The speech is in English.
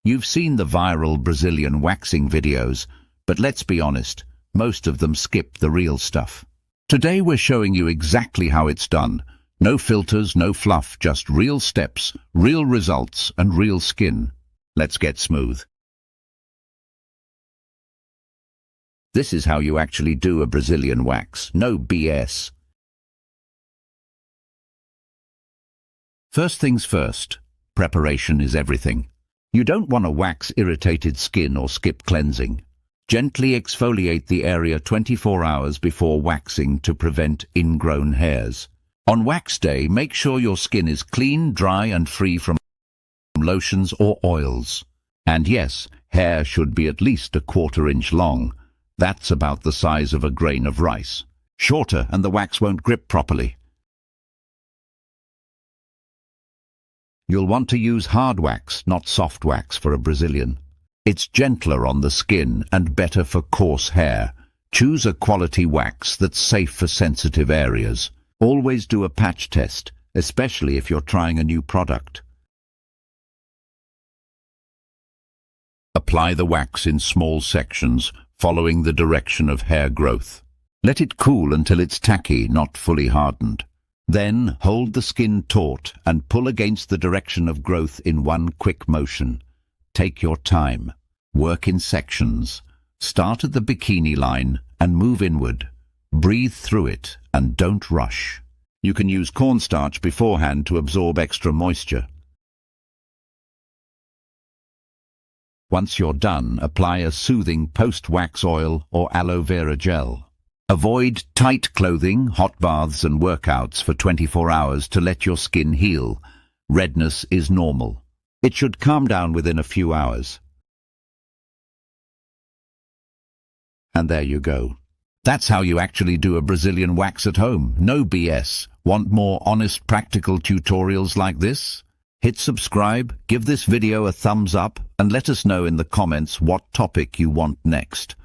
You've seen the viral Brazilian waxing videos, but let's be honest, most of them skip the real stuff. Today we're showing you exactly how it's done. No filters, no fluff, just real steps, real results, and real skin. Let's get smooth. This is how you actually do a Brazilian wax. No BS. First things first, preparation is everything. You don't want to wax irritated skin or skip cleansing. Gently exfoliate the area 24 hours before waxing to prevent ingrown hairs. On wax day, make sure your skin is clean, dry, and free from lotions or oils. And yes, hair should be at least a 1/4 inch long. That's about the size of a grain of rice. Shorter and the wax won't grip properly. You'll want to use hard wax, not soft wax for a Brazilian. It's gentler on the skin and better for coarse hair. Choose a quality wax that's safe for sensitive areas. Always do a patch test, especially if you're trying a new product. Apply the wax in small sections, following the direction of hair growth. Let it cool until it's tacky, not fully hardened. Then hold the skin taut and pull against the direction of growth in one quick motion. Take your time. Work in sections. Start at the bikini line and move inward. Breathe through it and don't rush. You can use cornstarch beforehand to absorb extra moisture. Once you're done, apply a soothing post-wax oil or aloe vera gel. Avoid tight clothing, hot baths and workouts for 24 hours to let your skin heal. Redness is normal. It should calm down within a few hours. And there you go. That's how you actually do a Brazilian wax at home. No BS. Want more honest, practical tutorials like this? Hit subscribe, give this video a thumbs up, and let us know in the comments what topic you want next.